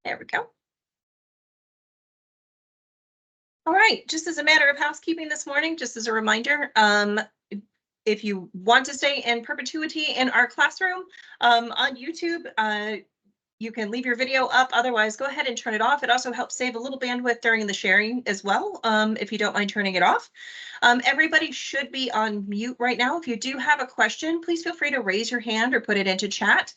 There we go. All right, just as a matter of housekeeping this morning, just as a reminder, if you want to stay in perpetuity in our classroom on YouTube, you can leave your video up. Otherwise, go ahead and turn it off. It also helps save a little bandwidth during the sharing as well, if you don't mind turning it off. Everybody should be on mute right now. If you do have a question, please feel free to raise your hand or put it into chat.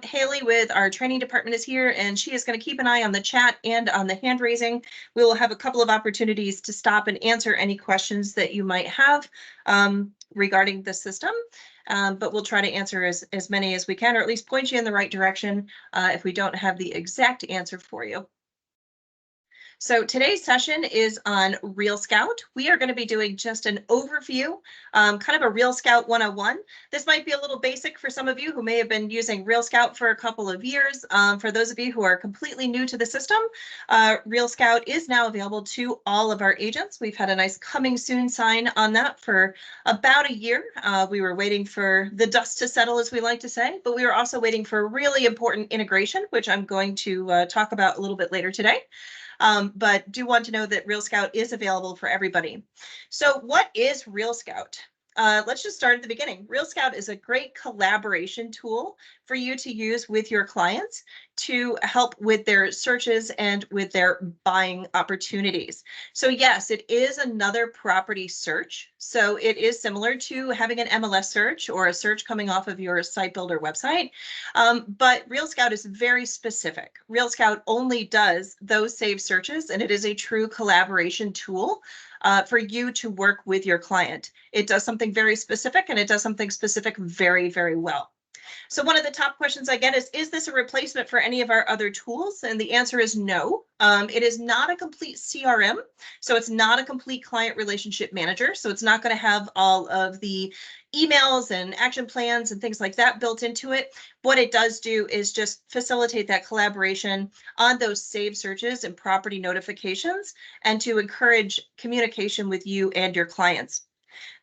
Haley with our training department is here, and she is going to keep an eye on the chat and on the hand raising. We will have a couple of opportunities to stop and answer any questions that you might have regarding the system. But we'll try to answer as many as we can, or at least point you in the right direction if we don't have the exact answer for you. So today's session is on RealScout. We are going to be doing just an overview, kind of a RealScout 101. This might be a little basic for some of you who may have been using RealScout for a couple of years. For those of you who are completely new to the system, RealScout is now available to all of our agents. We've had a nice coming soon sign on that for about a year. We were waiting for the dust to settle, as we like to say, but we were also waiting for a really important integration, which I'm going to talk about a little bit later today. But do want to know that RealScout is available for everybody. So what is RealScout? Let's just start at the beginning. RealScout is a great collaboration tool for you to use with your clients to help with their searches and with their buying opportunities. So yes, it is another property search. So it is similar to having an MLS search or a search coming off of your site builder website. But RealScout is very specific. RealScout only does those saved searches, and it is a true collaboration tool for you to work with your client. It does something very specific, and it does something specific very, very well. So one of the top questions I get is this a replacement for any of our other tools? And the answer is no. It is not a complete CRM. So it's not a complete client relationship manager. So it's not going to have all of the emails and action plans and things like that built into it. What it does do is just facilitate that collaboration on those saved searches and property notifications, and to encourage communication with you and your clients.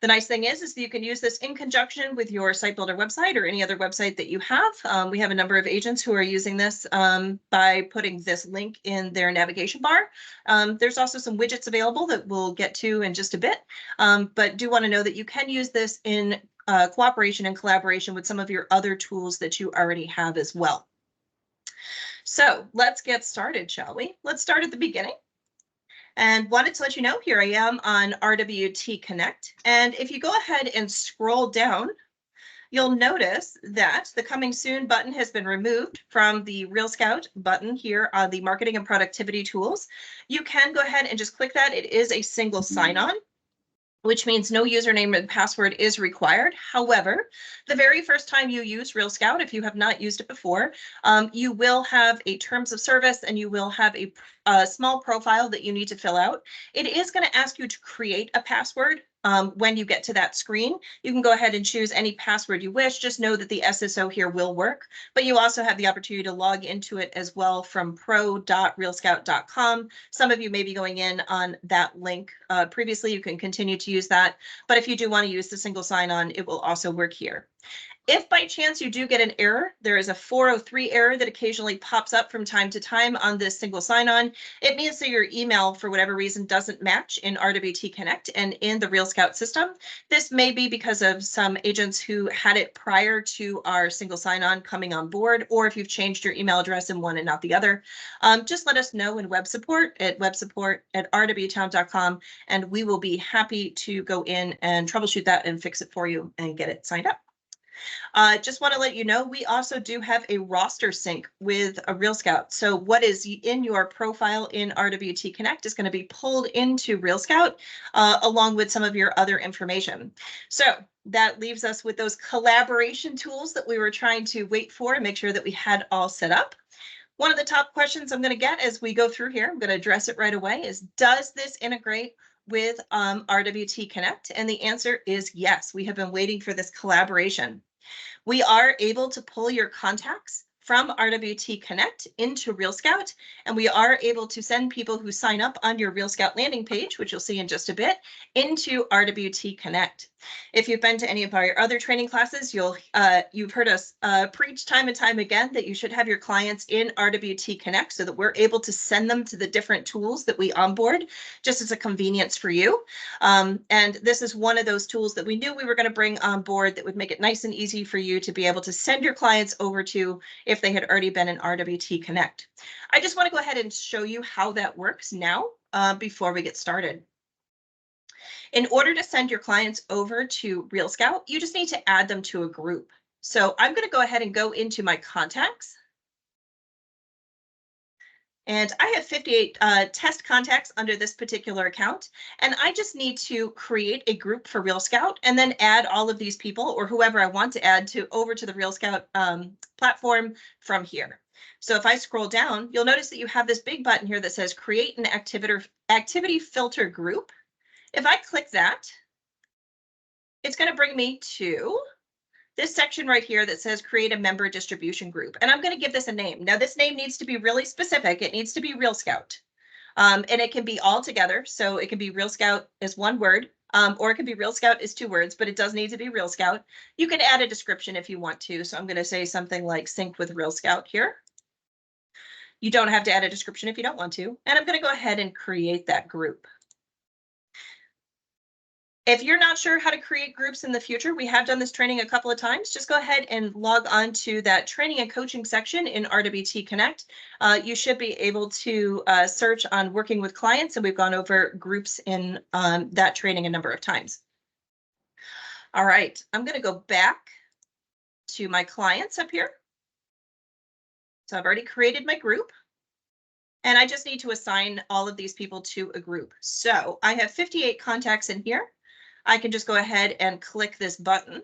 The nice thing is that you can use this in conjunction with your site builder website or any other website that you have. We have a number of agents who are using this by putting this link in their navigation bar. There's also some widgets available that we'll get to in just a bit, but do want to know that you can use this in cooperation and collaboration with some of your other tools that you already have as well. So let's get started, shall we? Let's start at the beginning. And wanted to let you know, here I am on RWT Connect. And if you go ahead and scroll down, you'll notice that the Coming Soon button has been removed from the RealScout button here on the Marketing and Productivity Tools. You can go ahead and just click that. It is a single sign-on, which means no username and password is required. However, the very first time you use RealScout, if you have not used it before, you will have a terms of service, and you will have a small profile that you need to fill out. It is going to ask you to create a password. When you get to that screen, you can go ahead and choose any password you wish. Just know that the SSO here will work, but you also have the opportunity to log into it as well from pro.realscout.com. Some of you may be going in on that link previously. You can continue to use that, but if you do want to use the single sign-on, it will also work here. If by chance you do get an error, there is a 403 error that occasionally pops up from time to time on this single sign-on. It means that your email, for whatever reason, doesn't match in RWT Connect and in the RealScout system. This may be because of some agents who had it prior to our single sign-on coming on board, or if you've changed your email address in one and not the other. Just let us know in web support at rwtowne.com, and we will be happy to go in and troubleshoot that and fix it for you and get it signed up. Just want to let you know, we also do have a roster sync with a RealScout. So what is in your profile in RWT Connect is going to be pulled into RealScout along with some of your other information. So that leaves us with those collaboration tools that we were trying to wait for and make sure that we had all set up. One of the top questions I'm going to get as we go through here, I'm going to address it right away, is does this integrate with RWT Connect? And the answer is yes. We have been waiting for this collaboration. We are able to pull your contacts from RWT Connect into RealScout, and we are able to send people who sign up on your RealScout landing page, which you'll see in just a bit, into RWT Connect. If you've been to any of our other training classes, you've heard us preach time and time again that you should have your clients in RWT Connect so that we're able to send them to the different tools that we onboard, just as a convenience for you. And this is one of those tools that we knew we were going to bring on board that would make it nice and easy for you to be able to send your clients over to if they had already been in RWT Connect. I just want to go ahead and show you how that works now before we get started. In order to send your clients over to RealScout, you just need to add them to a group. So I'm going to go ahead and go into my contacts. And I have 58 test contacts under this particular account, and I just need to create a group for RealScout and then add all of these people or whoever I want to add to over to the RealScout platform from here. So if I scroll down, you'll notice that you have this big button here that says create an activity filter group. If I click that, it's going to bring me to this section right here that says create a member distribution group. And I'm going to give this a name. Now this name needs to be really specific. It needs to be RealScout. And it can be all together. So it can be RealScout as one word, or it can be RealScout as two words, but it does need to be RealScout. You can add a description if you want to. So I'm going to say something like synced with RealScout here. You don't have to add a description if you don't want to. And I'm going to go ahead and create that group. If you're not sure how to create groups in the future, we have done this training a couple of times. Just go ahead and log on to that training and coaching section in RWT Connect. You should be able to search on working with clients, and we've gone over groups in that training a number of times. All right, I'm going to go back to my clients up here. So I've already created my group. And I just need to assign all of these people to a group. So I have 58 contacts in here. I can just go ahead and click this button.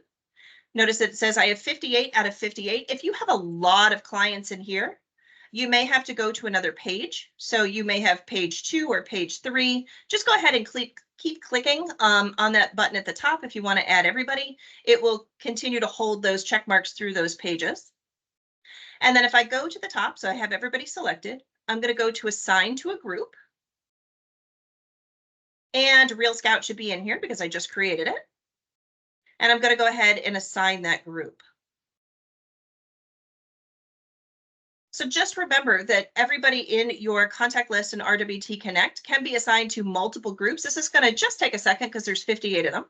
Notice it says I have 58 out of 58. If you have a lot of clients in here, you may have to go to another page. So you may have page 2 or page 3. Just go ahead and keep clicking on that button at the top if you want to add everybody. It will continue to hold those check marks through those pages. And then if I go to the top, so I have everybody selected, I'm going to go to assign to a group. And RealScout should be in here because I just created it. And I'm going to go ahead and assign that group. So just remember that everybody in your contact list in RWT Connect can be assigned to multiple groups. This is going to just take a second because there's 58 of them.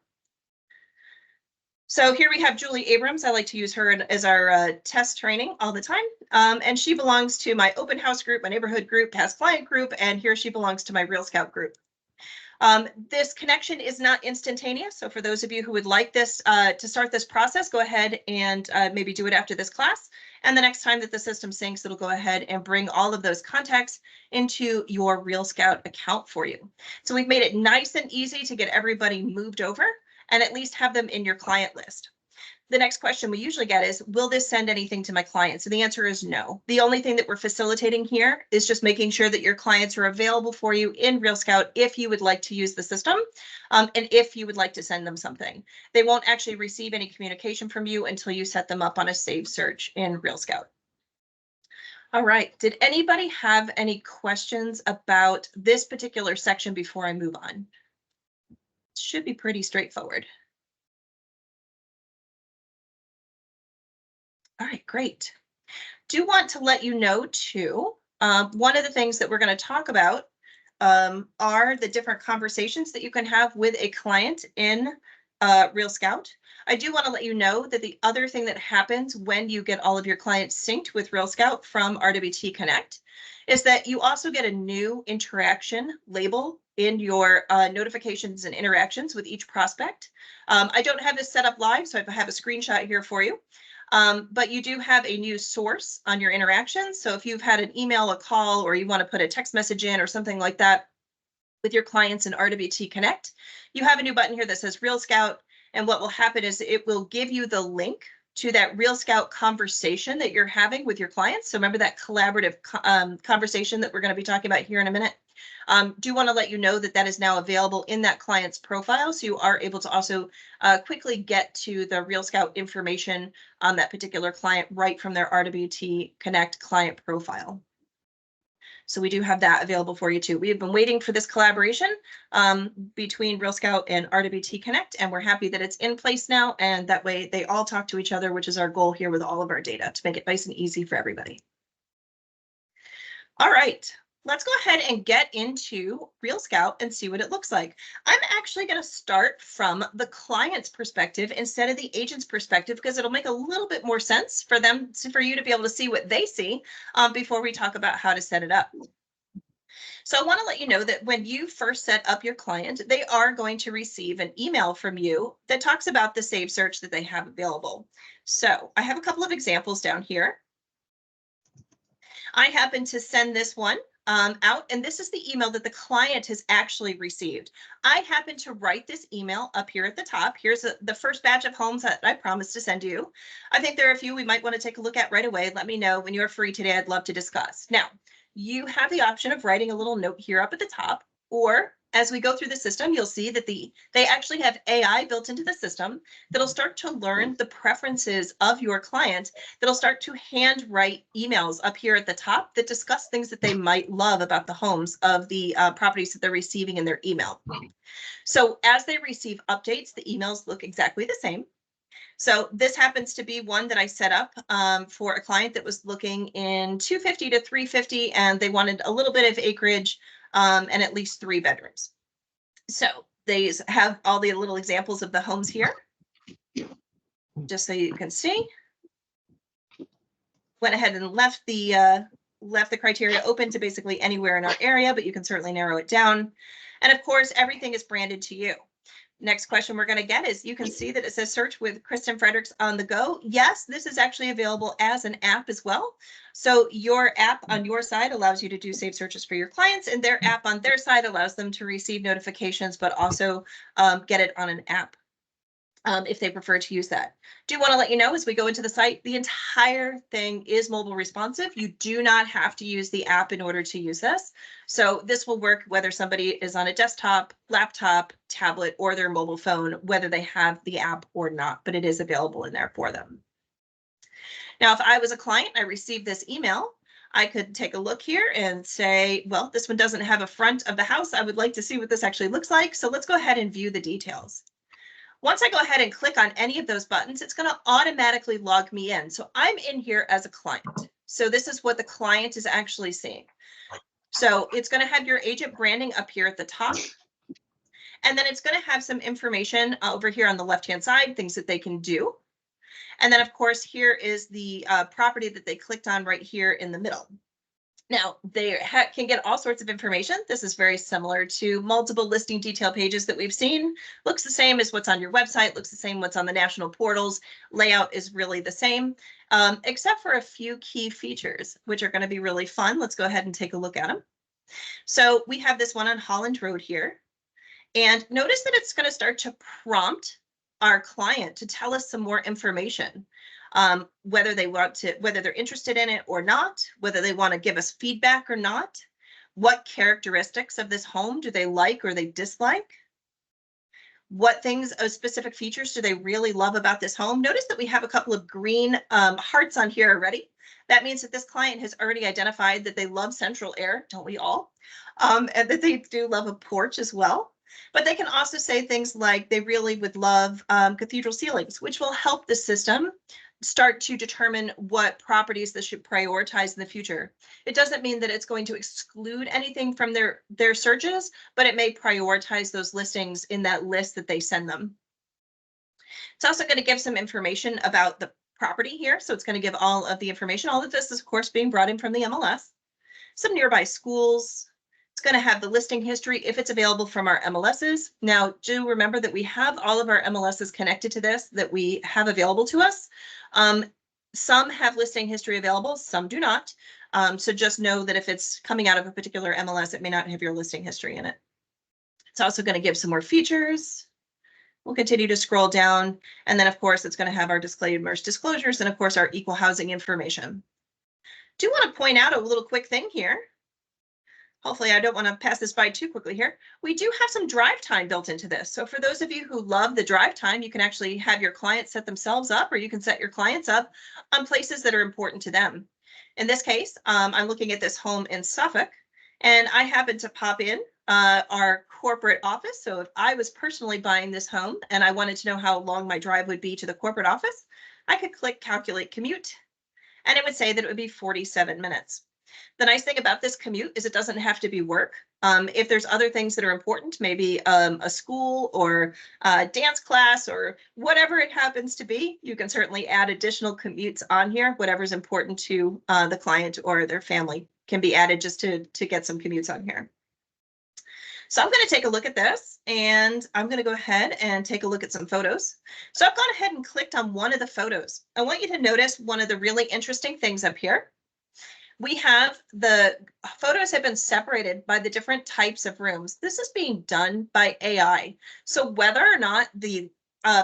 So here we have Julie Abrams. I like to use her as our test training all the time. And she belongs to my open house group, my neighborhood group, past client group, and here she belongs to my RealScout group. This connection is not instantaneous. So for those of you who would like this to start this process, go ahead and maybe do it after this class. And the next time that the system syncs, it'll go ahead and bring all of those contacts into your RealScout account for you. So we've made it nice and easy to get everybody moved over and at least have them in your client list. The next question we usually get is, will this send anything to my clients? So the answer is no. The only thing that we're facilitating here is just making sure that your clients are available for you in RealScout if you would like to use the system and if you would like to send them something. They won't actually receive any communication from you until you set them up on a saved search in RealScout. All right, did anybody have any questions about this particular section before I move on? It should be pretty straightforward. All right, great. Do want to let you know too, one of the things that we're going to talk about are the different conversations that you can have with a client in RealScout. I do want to let you know that the other thing that happens when you get all of your clients synced with RealScout from RWT Connect is that you also get a new interaction label in your notifications and interactions with each prospect. I don't have this set up live, so I have a screenshot here for you. But you do have a new source on your interactions. So if you've had an email, a call, or you want to put a text message in or something like that with your clients in RWT Connect, you have a new button here that says RealScout. And what will happen is it will give you the link to that RealScout conversation that you're having with your clients. So remember that collaborative conversation that we're going to be talking about here in a minute. Do want to let you know that that is now available in that client's profile. So you are able to also quickly get to the RealScout information on that particular client right from their RWT Connect client profile. So we do have that available for you too. We have been waiting for this collaboration between RealScout and RWT Connect, and we're happy that it's in place now. And that way they all talk to each other, which is our goal here with all of our data, to make it nice and easy for everybody. All right, let's go ahead and get into RealScout and see what it looks like. I'm actually going to start from the client's perspective instead of the agent's perspective, because it'll make a little bit more sense for them, for you to be able to see what they see before we talk about how to set it up. So I want to let you know that when you first set up your client, they are going to receive an email from you that talks about the save search that they have available. So I have a couple of examples down here. I happen to send this one out, and this is the email that the client has actually received. I happen to write this email up here at the top. Here's the first batch of homes that I promised to send you. I think there are a few we might want to take a look at right away. Let me know when you're free today. I'd love to discuss. Now, you have the option of writing a little note here up at the top, or as we go through the system, you'll see that they actually have AI built into the system that'll start to learn the preferences of your client, that'll start to handwrite emails up here at the top that discuss things that they might love about the homes of the properties that they're receiving in their email. So as they receive updates, the emails look exactly the same. So this happens to be one that I set up for a client that was looking in 250 to 350, and they wanted a little bit of acreage and at least 3 bedrooms. So they have all the little examples of the homes here, just so you can see. Went ahead and left the criteria open to basically anywhere in our area, but you can certainly narrow it down. And of course, everything is branded to you. Next question we're going to get is, you can see that it says search with Kristen Fredericks on the go. Yes, this is actually available as an app as well. So your app on your side allows you to do save searches for your clients, and their app on their side allows them to receive notifications, but also get it on an app if they prefer to use that. Do want to let you know as we go into the site, the entire thing is mobile responsive. You do not have to use the app in order to use this. So this will work whether somebody is on a desktop, laptop, tablet, or their mobile phone, whether they have the app or not, but it is available in there for them. Now, if I was a client, I received this email, I could take a look here and say, well, this one doesn't have a front of the house. I would like to see what this actually looks like. So let's go ahead and view the details. Once I go ahead and click on any of those buttons, it's going to automatically log me in. So I'm in here as a client. So this is what the client is actually seeing. So it's going to have your agent branding up here at the top. And then it's going to have some information over here on the left-hand side, things that they can do. And then, of course, here is the property that they clicked on right here in the middle. Now, they can get all sorts of information. This is very similar to multiple listing detail pages that we've seen. Looks the same as what's on your website, looks the same what's on the national portals. Layout is really the same, except for a few key features, which are going to be really fun. Let's go ahead and take a look at them. So we have this one on Holland Road here. And notice that it's going to start to prompt our client to tell us some more information. Whether they're interested in it or not, whether they want to give us feedback or not, what characteristics of this home do they like or they dislike, what things, specific features do they really love about this home. Notice that we have a couple of green hearts on here already. That means that this client has already identified that they love central air, don't we all? And that they do love a porch as well. But they can also say things like they really would love cathedral ceilings, which will help the system start to determine what properties this should prioritize in the future. It doesn't mean that it's going to exclude anything from their searches, but it may prioritize those listings in that list that they send them. It's also going to give some information about the property here. So it's going to give all of the information. All of this is, of course, being brought in from the MLS. Some nearby schools. It's going to have the listing history if it's available from our MLSs. Now, do remember that we have all of our MLSs connected to this that we have available to us. Some have listing history available, some do not. So just know that if it's coming out of a particular MLS, it may not have your listing history in it. It's also going to give some more features. We'll continue to scroll down. And then of course, it's going to have our disclaimers, disclosures, and of course our equal housing information. Do want to point out a little quick thing here. Hopefully I don't want to pass this by too quickly here. We do have some drive time built into this. So for those of you who love the drive time, you can actually have your clients set themselves up, or you can set your clients up on places that are important to them. In this case, I'm looking at this home in Suffolk, and I happen to pop in our corporate office. So if I was personally buying this home and I wanted to know how long my drive would be to the corporate office, I could click calculate commute, and it would say that it would be 47 minutes. The nice thing about this commute is it doesn't have to be work. If there's other things that are important, maybe a school or a dance class or whatever it happens to be, you can certainly add additional commutes on here. Whatever's important to the client or their family can be added just to get some commutes on here. So I'm going to take a look at this, and I'm going to go ahead and take a look at some photos. So I've gone ahead and clicked on one of the photos. I want you to notice one of the really interesting things up here. We have the photos have been separated by the different types of rooms. This is being done by AI. So whether or not the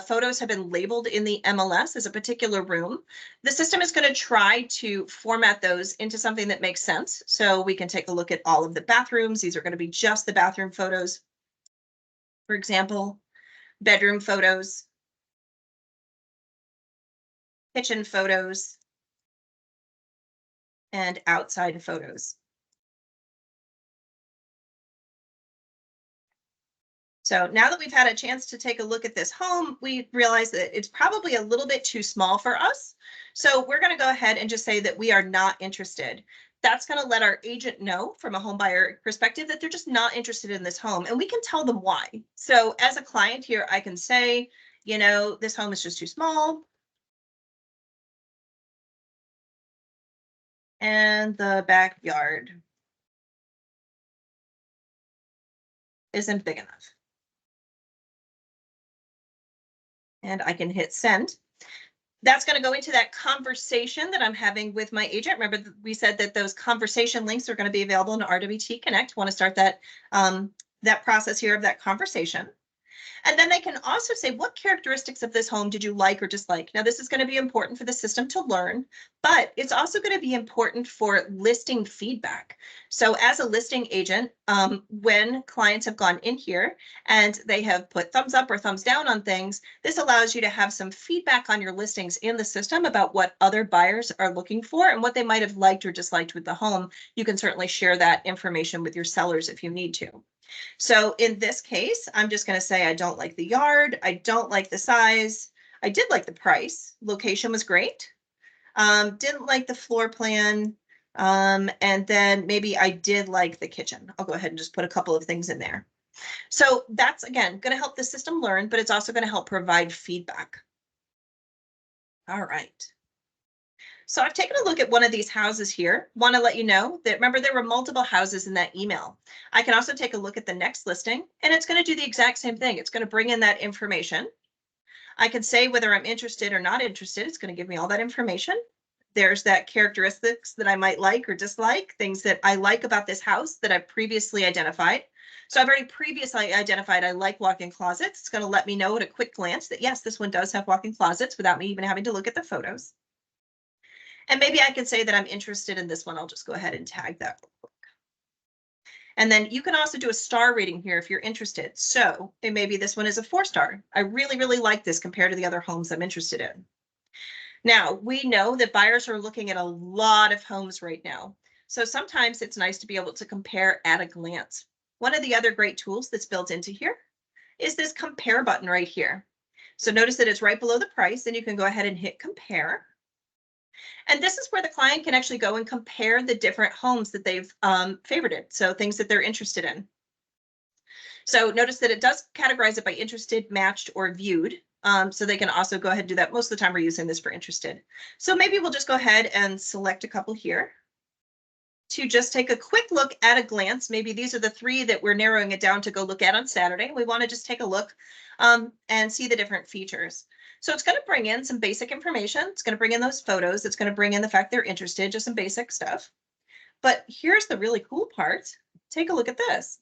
photos have been labeled in the MLS as a particular room, the system is going to try to format those into something that makes sense. So we can take a look at all of the bathrooms. These are going to be just the bathroom photos. For example, bedroom photos, kitchen photos, and outside photos. So now that we've had a chance to take a look at this home, we realize that it's probably a little bit too small for us. So we're going to go ahead and just say that we are not interested. That's going to let our agent know from a home buyer perspective that they're just not interested in this home, and we can tell them why. So as a client here, I can say, you know, this home is just too small. And the backyard isn't big enough. And I can hit send. That's going to go into that conversation that I'm having with my agent. Remember, we said that those conversation links are going to be available in RWT Connect. Want to start that that process here of that conversation. And then they can also say, what characteristics of this home did you like or dislike? Now, this is going to be important for the system to learn, but it's also going to be important for listing feedback. So as a listing agent, when clients have gone in here and they have put thumbs up or thumbs down on things, this allows you to have some feedback on your listings in the system about what other buyers are looking for and what they might have liked or disliked with the home. You can certainly share that information with your sellers if you need to. So in this case, I'm just going to say I don't like the yard. I don't like the size. I did like the price. Location was great. Didn't like the floor plan. And then maybe I did like the kitchen. I'll go ahead and just put a couple of things in there. So that's, again, going to help the system learn, but it's also going to help provide feedback. All right. So I've taken a look at one of these houses here. Want to let you know that, remember, there were multiple houses in that email. I can also take a look at the next listing, and it's going to do the exact same thing. It's going to bring in that information. I can say whether I'm interested or not interested. It's going to give me all that information. There's that characteristics that I might like or dislike, things that I like about this house that I've previously identified. So I've already previously identified I like walk-in closets. It's going to let me know at a quick glance that, yes, this one does have walk-in closets without me even having to look at the photos. And maybe I can say that I'm interested in this one. I'll just go ahead and tag that real quick. And then you can also do a star rating here if you're interested. So maybe this one is a 4-star. I really, really like this compared to the other homes I'm interested in. Now, we know that buyers are looking at a lot of homes right now. So sometimes it's nice to be able to compare at a glance. One of the other great tools that's built into here is this compare button right here. So notice that it's right below the price, and you can go ahead and hit compare. And this is where the client can actually go and compare the different homes that they've favorited, so things that they're interested in. So notice that it does categorize it by interested, matched, or viewed. So they can also go ahead and do that. Most of the time we're using this for interested. So maybe we'll just go ahead and select a couple here to just take a quick look at a glance. Maybe these are the 3 that we're narrowing it down to go look at on Saturday. We want to just take a look and see the different features. So it's going to bring in some basic information. It's going to bring in those photos. It's going to bring in the fact they're interested, just some basic stuff. But here's the really cool part. Take a look at this.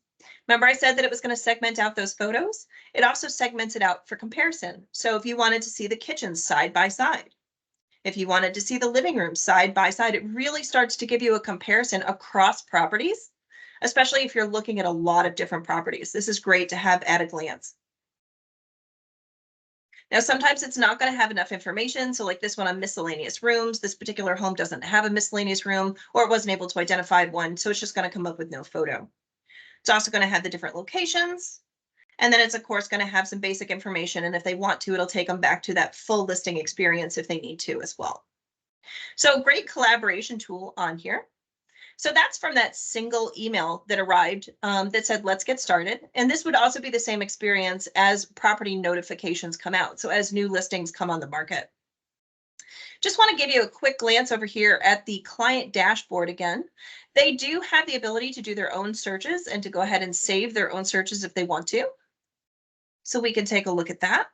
Remember I said that it was going to segment out those photos? It also segments it out for comparison. So if you wanted to see the kitchens side by side, if you wanted to see the living room side by side, it really starts to give you a comparison across properties, especially if you're looking at a lot of different properties. This is great to have at a glance. Now, sometimes it's not going to have enough information. So like this one on miscellaneous rooms, this particular home doesn't have a miscellaneous room, or it wasn't able to identify one. So it's just going to come up with no photo. It's also going to have the different locations. And then it's of course going to have some basic information. And if they want to, it'll take them back to that full listing experience if they need to as well. So great collaboration tool on here. So that's from that single email that arrived that said, let's get started. And this would also be the same experience as property notifications come out. So as new listings come on the market. Just want to give you a quick glance over here at the client dashboard again. They do have the ability to do their own searches and to go ahead and save their own searches if they want to. So we can take a look at that.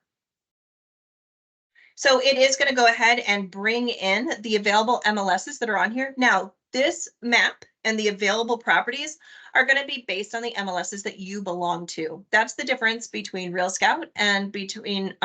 So it is going to go ahead and bring in the available MLSs that are on here. Now, this map and the available properties are going to be based on the MLSs that you belong to. That's the difference between RealScout and between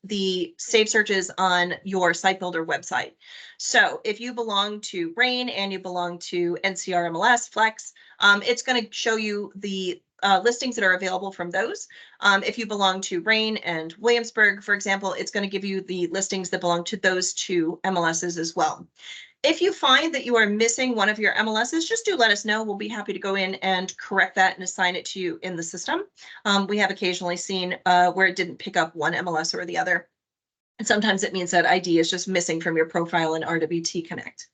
the save searches on your site builder website. So if you belong to Rain and you belong to NCR MLS Flex, it's going to show you the listings that are available from those. If you belong to Rain and Williamsburg, for example, it's going to give you the listings that belong to those two MLSs as well. If you find that you are missing one of your MLSs, just do let us know. We'll be happy to go in and correct that and assign it to you in the system. We have occasionally seen where it didn't pick up one MLS or the other. And sometimes it means that ID is just missing from your profile in RWT Connect.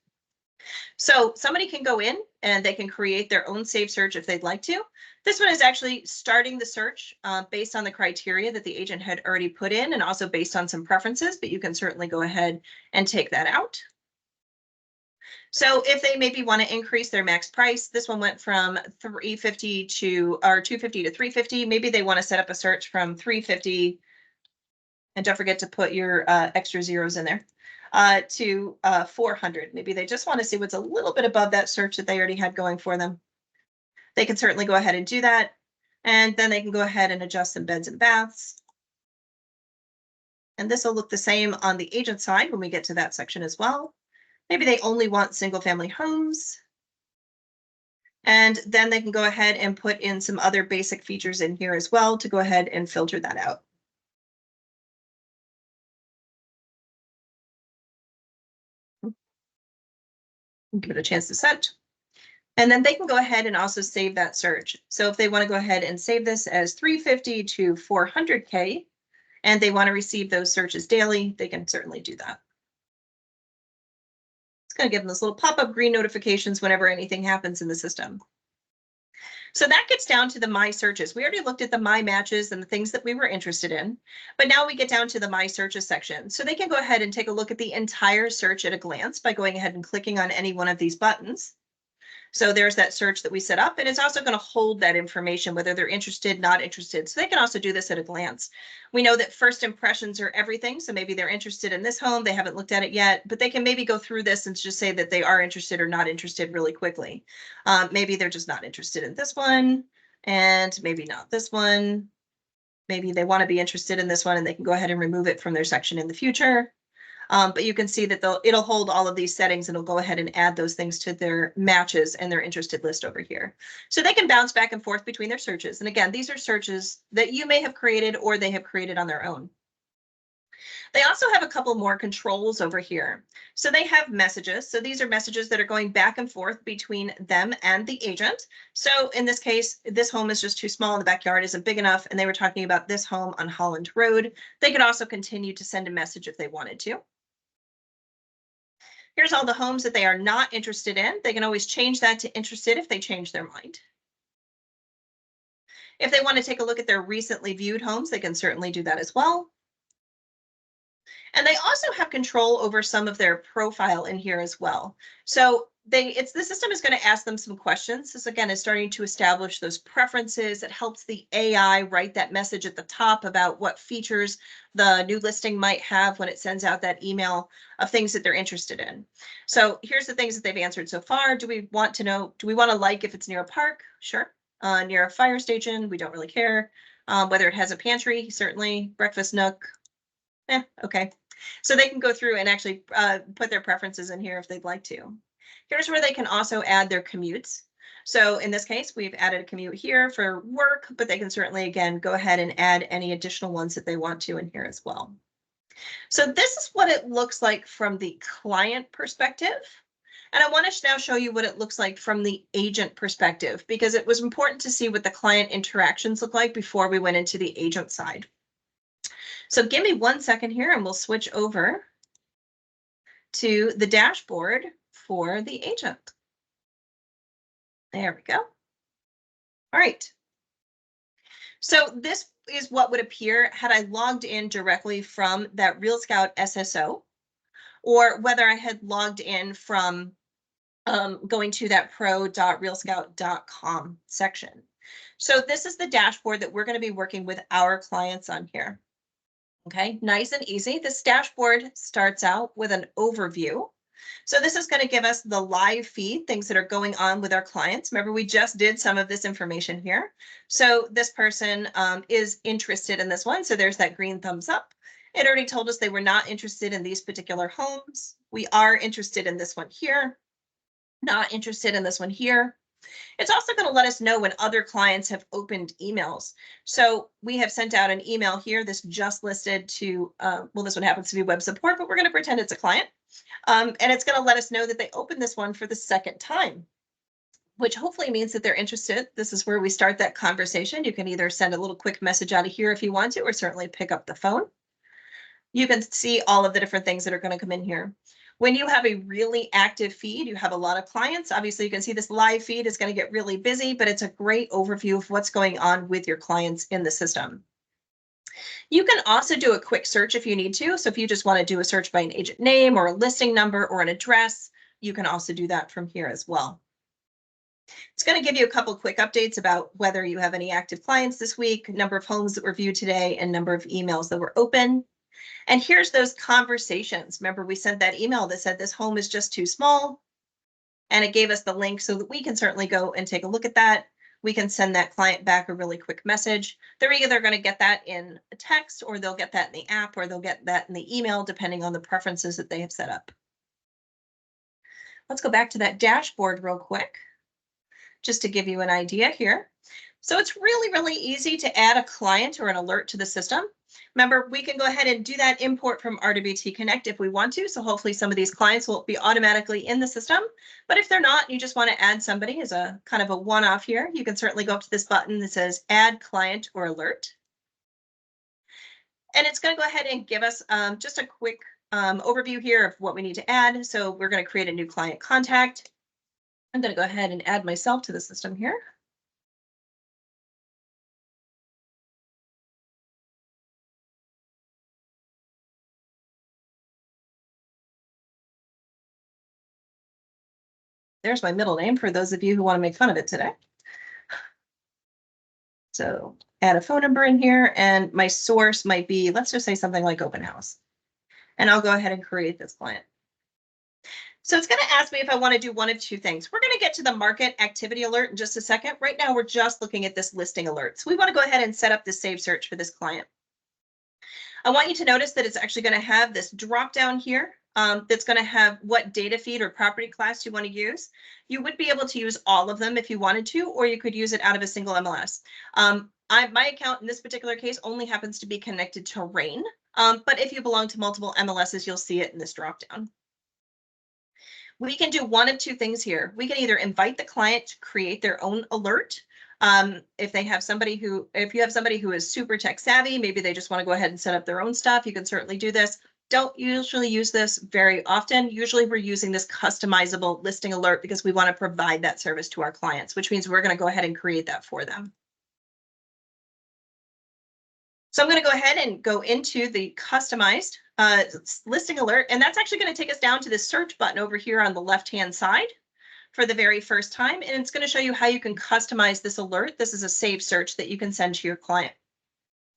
So somebody can go in and they can create their own save search if they'd like to. This one is actually starting the search based on the criteria that the agent had already put in and also based on some preferences, but you can certainly go ahead and take that out. So if they maybe want to increase their max price, this one went from 350 to or 250 to 350. Maybe they want to set up a search from 350. And don't forget to put your extra zeros in there to 400. Maybe they just want to see what's a little bit above that search that they already had going for them. They can certainly go ahead and do that. And then they can go ahead and adjust some beds and baths. And this will look the same on the agent side when we get to that section as well. Maybe they only want single family homes. And then they can go ahead and put in some other basic features in here as well to go ahead and filter that out. Give it a chance to set. And then they can go ahead and also save that search. So if they want to go ahead and save this as 350 to 400K, and they want to receive those searches daily, they can certainly do that. It's going to give them those little pop-up green notifications whenever anything happens in the system. So that gets down to the My Searches. We already looked at the My Matches and the things that we were interested in, but now we get down to the My Searches section. So they can go ahead and take a look at the entire search at a glance by going ahead and clicking on any one of these buttons. So there's that search that we set up, and it's also going to hold that information, whether they're interested, not interested. So they can also do this at a glance. We know that first impressions are everything. So maybe they're interested in this home. They haven't looked at it yet, but they can maybe go through this and just say that they are interested or not interested really quickly. Maybe they're just not interested in this one and maybe not this one. Maybe they want to be interested in this one and they can go ahead and remove it from their section in the future. But you can see that it'll hold all of these settings and it'll go ahead and add those things to their matches and their interested list over here. So they can bounce back and forth between their searches. And again, these are searches that you may have created or they have created on their own. They also have a couple more controls over here. So they have messages. So these are messages that are going back and forth between them and the agent. So in this case, this home is just too small and the backyard isn't big enough. And they were talking about this home on Holland Road. They could also continue to send a message if they wanted to. Here's all the homes that they are not interested in. They can always change that to interested if they change their mind. If they want to take a look at their recently viewed homes, they can certainly do that as well. And they also have control over some of their profile in here as well. So the system is going to ask them some questions. This again is starting to establish those preferences. It helps the AI write that message at the top about what features the new listing might have when it sends out that email of things that they're interested in. So here's the things that they've answered so far. Do we want to know, do we want to like if it's near a park? Sure. near a fire station, we don't really care. Whether it has a pantry, certainly, breakfast nook, okay. So they can go through and actually put their preferences in here if they'd like to. Here's where they can also add their commutes. So in this case, we've added a commute here for work, but they can certainly, again, go ahead and add any additional ones that they want to in here as well. So this is what it looks like from the client perspective. And I want to now show you what it looks like from the agent perspective, because it was important to see what the client interactions look like before we went into the agent side. So give me 1 second here and we'll switch over to the dashboard for the agent. There we go. All right. So this is what would appear had I logged in directly from that RealScout SSO, or whether I had logged in from going to that pro.realscout.com section. So this is the dashboard that we're going to be working with our clients on here. Okay, nice and easy. This dashboard starts out with an overview. So this is going to give us the live feed, things that are going on with our clients. Remember, we just did some of this information here. So this person is interested in this one. So there's that green thumbs up. It already told us they were not interested in these particular homes. We are interested in this one here, not interested in this one here. It's also going to let us know when other clients have opened emails. So we have sent out an email here. This just listed to, well, this one happens to be web support, but we're going to pretend it's a client. And it's going to let us know that they opened this one for the second time, which hopefully means that they're interested. This is where we start that conversation. You can either send a little quick message out of here if you want to, or certainly pick up the phone. You can see all of the different things that are going to come in here. When you have a really active feed, you have a lot of clients. Obviously, you can see this live feed is going to get really busy, but it's a great overview of what's going on with your clients in the system. You can also do a quick search if you need to. So if you just want to do a search by an agent name or a listing number or an address, you can also do that from here as well. It's going to give you a couple quick updates about whether you have any active clients this week, number of homes that were viewed today, and number of emails that were open. And here's those conversations. Remember, we sent that email that said this home is just too small, and it gave us the link so that we can certainly go and take a look at that. We can send that client back a really quick message. They're either going to get that in a text, or they'll get that in the app, or they'll get that in the email, depending on the preferences that they have set up. Let's go back to that dashboard real quick, just to give you an idea here. So it's really, really easy to add a client or an alert to the system. Remember, we can go ahead and do that import from RWT Connect if we want to. So hopefully some of these clients will be automatically in the system. But if they're not, you just want to add somebody as a kind of a one-off here, you can certainly go up to this button that says Add Client or Alert. And it's going to go ahead and give us just a quick overview here of what we need to add. So we're going to create a new client contact. I'm going to go ahead and add myself to the system here. There's my middle name for those of you who want to make fun of it today. So add a phone number in here, and my source might be, let's just say something like open house. And I'll go ahead and create this client. So it's going to ask me if I want to do one of two things. We're going to get to the market activity alert in just a second. Right now, we're just looking at this listing alert. So we want to go ahead and set up the save search for this client. I want you to notice that it's actually going to have this drop down here that's going to have what data feed or property class you want to use. You would be able to use all of them if you wanted to, or you could use it out of a single MLS. My account in this particular case only happens to be connected to RAIN, but if you belong to multiple MLSs, you'll see it in this drop down. We can do one of two things here. We can either invite the client to create their own alert. If you have somebody who is super tech savvy, maybe they just want to go ahead and set up their own stuff, you can certainly do this. Don't usually use this very often. Usually we're using this customizable listing alert because we want to provide that service to our clients, which means we're going to go ahead and create that for them. So I'm going to go ahead and go into the customized listing alert, and that's actually going to take us down to the search button over here on the left-hand side for the very first time, and it's going to show you how you can customize this alert. This is a save search that you can send to your client.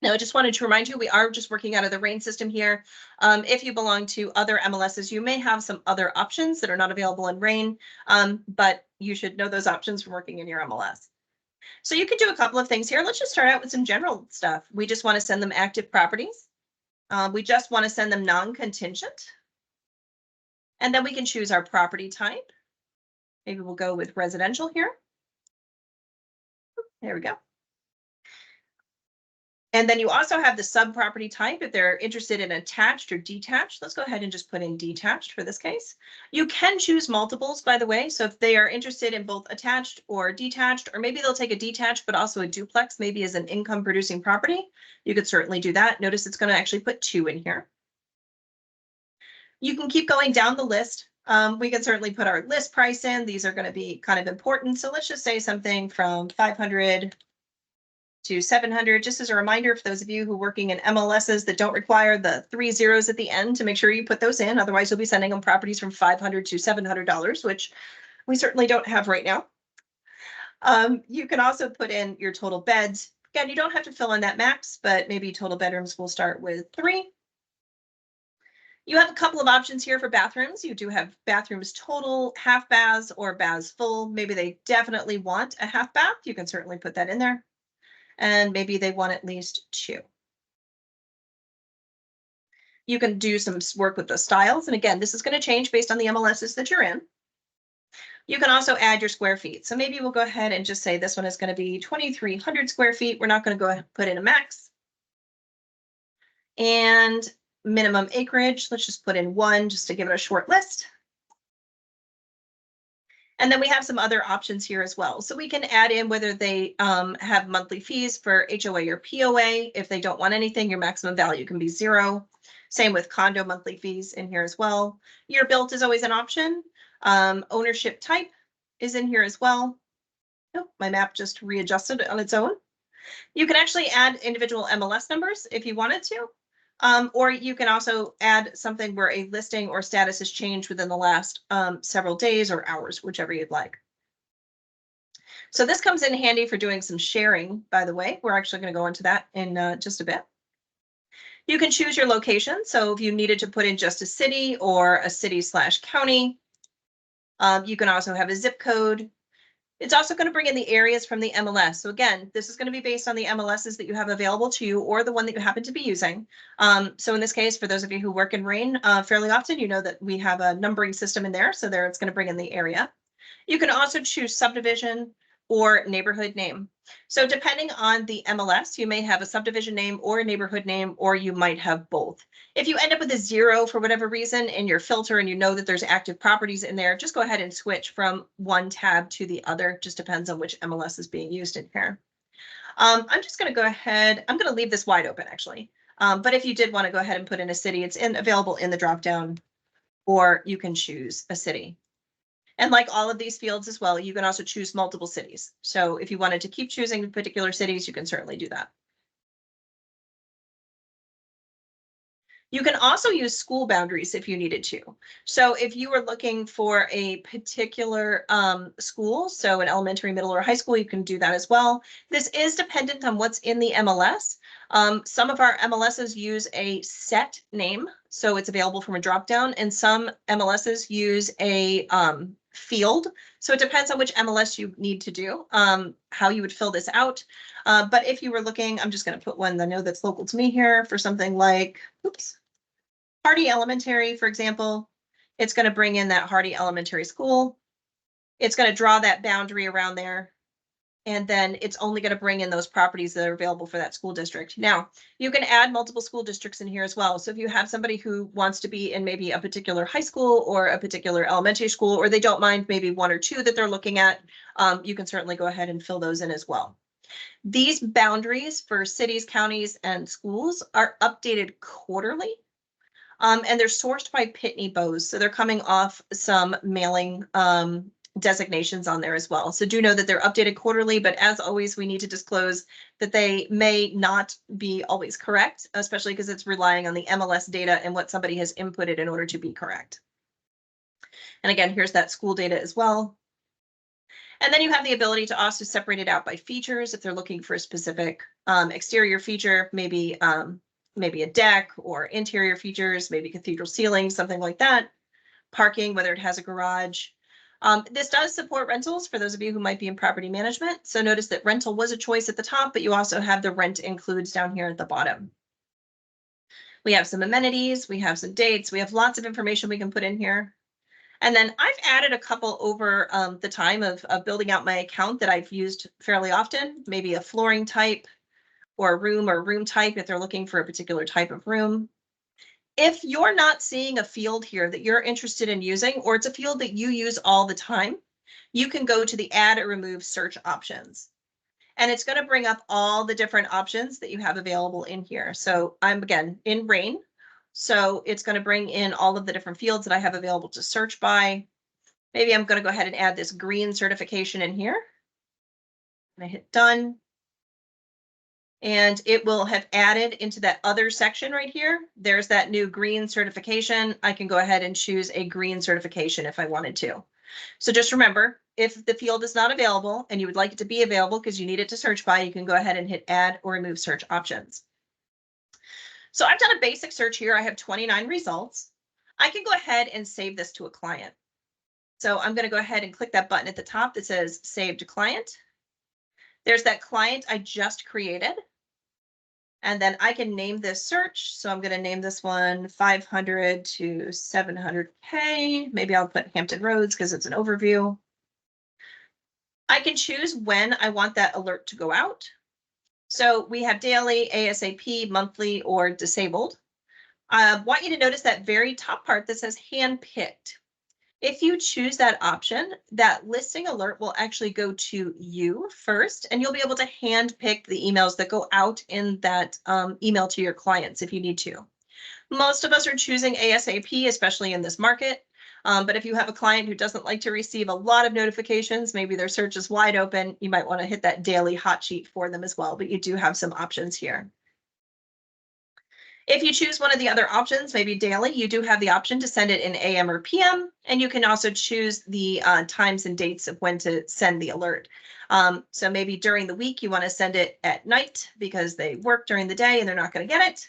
Now, I just wanted to remind you, we are just working out of the RAIN system here. If you belong to other MLSs, you may have some other options that are not available in RAIN, but you should know those options from working in your MLS. So you could do a couple of things here. Let's just start out with some general stuff. We just want to send them active properties. We just want to send them non-contingent. And then we can choose our property type. Maybe we'll go with residential here. There we go. And then you also have the sub-property type if they're interested in attached or detached. Let's go ahead and just put in detached for this case. You can choose multiples, by the way. So if they are interested in both attached or detached, or maybe they'll take a detached, but also a duplex, maybe as an income producing property, you could certainly do that. Notice it's going to actually put 2 in here. You can keep going down the list. We can certainly put our list price in. These are going to be kind of important. So let's just say something from 500 to 700, just as a reminder for those of you who are working in MLSs that don't require the 3 zeros at the end, to make sure you put those in. Otherwise, you'll be sending them properties from $500 to $700, which we certainly don't have right now. You can also put in your total beds. Again, you don't have to fill in that max, but maybe total bedrooms will start with 3. You have a couple of options here for bathrooms. You do have bathrooms total, half baths, or baths full. Maybe they definitely want a half bath. You can certainly put that in there. And maybe they want at least 2. You can do some work with the styles. And again, this is going to change based on the MLSs that you're in. You can also add your square feet. So maybe we'll go ahead and just say this one is going to be 2,300 square feet. We're not going to go ahead and put in a max. And minimum acreage, let's just put in 1 just to give it a short list. And then we have some other options here as well. So we can add in whether they have monthly fees for HOA or POA. If they don't want anything, your maximum value can be 0. Same with condo monthly fees in here as well. Year built is always an option. Ownership type is in here as well. Oh, my map just readjusted on its own. You can actually add individual MLS numbers if you wanted to. Or you can also add something where a listing or status has changed within the last several days or hours, whichever you'd like. So this comes in handy for doing some sharing, by the way. We're actually going to go into that in just a bit. You can choose your location. So if you needed to put in just a city or a city/county, you can also have a zip code. It's also going to bring in the areas from the MLS. So again, this is going to be based on the MLSs that you have available to you or the one that you happen to be using. So in this case, for those of you who work in RAIN fairly often, you know that we have a numbering system in there. So there it's going to bring in the area. You can also choose subdivision or neighborhood name. So depending on the MLS, you may have a subdivision name or a neighborhood name, or you might have both. If you end up with a 0 for whatever reason in your filter and you know that there's active properties in there, just go ahead and switch from one tab to the other. Just depends on which MLS is being used in here. I'm just going to go ahead. I'm going to leave this wide open actually. But if you did want to go ahead and put in a city, it's available in the dropdown, or you can choose a city. And like all of these fields as well, you can also choose multiple cities. So if you wanted to keep choosing particular cities, you can certainly do that. You can also use school boundaries if you needed to. So if you were looking for a particular school, so an elementary, middle, or high school, you can do that as well. This is dependent on what's in the MLS. Some of our MLSs use a set name, so it's available from a dropdown, and some MLSs use a field. So it depends on which MLS you need to do, how you would fill this out. But if you were looking, I'm just going to put one I know that's local to me here for something like, oops, Hardy Elementary, for example. It's going to bring in that Hardy Elementary School. It's going to draw that boundary around there. And then it's only going to bring in those properties that are available for that school district. Now, you can add multiple school districts in here as well. So if you have somebody who wants to be in maybe a particular high school or a particular elementary school, or they don't mind maybe 1 or 2 that they're looking at, you can certainly go ahead and fill those in as well. These boundaries for cities, counties, and schools are updated quarterly. And they're sourced by Pitney Bowes. So they're coming off some mailing designations on there as well. So do know that they're updated quarterly, but as always, we need to disclose that they may not be always correct, especially because it's relying on the MLS data and what somebody has inputted in order to be correct. And again, here's that school data as well. And then you have the ability to also separate it out by features if they're looking for a specific exterior feature, maybe a deck, or interior features, maybe cathedral ceiling, something like that. Parking, whether it has a garage. This does support rentals for those of you who might be in property management. So notice that rental was a choice at the top, but you also have the rent includes down here at the bottom. We have some amenities, we have some dates, we have lots of information we can put in here. And then I've added a couple over the time of building out my account that I've used fairly often, maybe a flooring type or a room type if they're looking for a particular type of room. If you're not seeing a field here that you're interested in using, or it's a field that you use all the time, you can go to the add or remove search options. And it's going to bring up all the different options that you have available in here. So I'm again in rain. So it's going to bring in all of the different fields that I have available to search by. Maybe I'm going to go ahead and add this green certification in here. I'm going to hit done. And it will have added into that other section right here. There's that new green certification. I can go ahead and choose a green certification if I wanted to. So just remember, if the field is not available and you would like it to be available because you need it to search by, you can go ahead and hit add or remove search options. So I've done a basic search here. I have 29 results. I can go ahead and save this to a client. So I'm going to go ahead and click that button at the top that says save to client. There's that client I just created. And then I can name this search. So I'm going to name this one 500 to 700K. Maybe I'll put Hampton Roads because it's an overview. I can choose when I want that alert to go out. So we have daily, ASAP, monthly, or disabled. I want you to notice that very top part that says handpicked. If you choose that option, that listing alert will actually go to you first, and you'll be able to hand pick the emails that go out in that email to your clients if you need to. Most of us are choosing ASAP, especially in this market. But if you have a client who doesn't like to receive a lot of notifications, maybe their search is wide open, you might want to hit that daily hot sheet for them as well, but you do have some options here. If you choose one of the other options, maybe daily, you do have the option to send it in AM or PM, and you can also choose the times and dates of when to send the alert. So maybe during the week, you want to send it at night because they work during the day and they're not going to get it.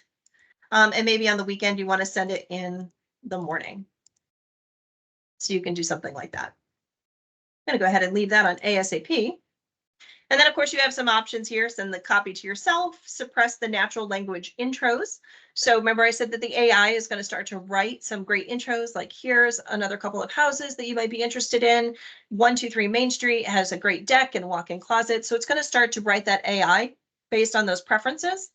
And maybe on the weekend, you want to send it in the morning. So you can do something like that. I'm going to go ahead and leave that on ASAP. And then, of course, you have some options here. Send the copy to yourself, suppress the natural language intros. So remember I said that the AI is going to start to write some great intros, like here's another couple of houses that you might be interested in. 123 Main Street has a great deck and walk-in closet. So it's going to start to write that AI based on those preferences.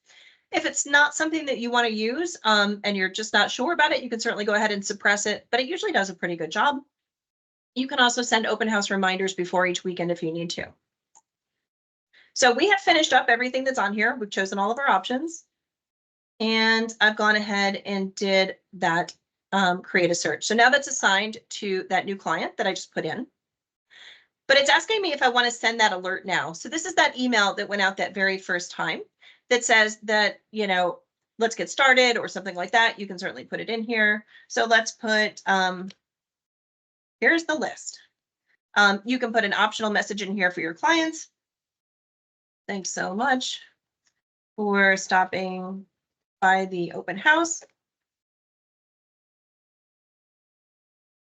If it's not something that you want to use and you're just not sure about it, you can certainly go ahead and suppress it, but it usually does a pretty good job. You can also send open house reminders before each weekend if you need to. So we have finished up everything that's on here. We've chosen all of our options. And I've gone ahead and did that create a search. So now that's assigned to that new client that I just put in. But it's asking me if I want to send that alert now. So this is that email that went out that very first time that says that, you know, let's get started or something like that. You can certainly put it in here. So let's put, here's the list. You can put an optional message in here for your clients. Thanks so much for stopping by the open house.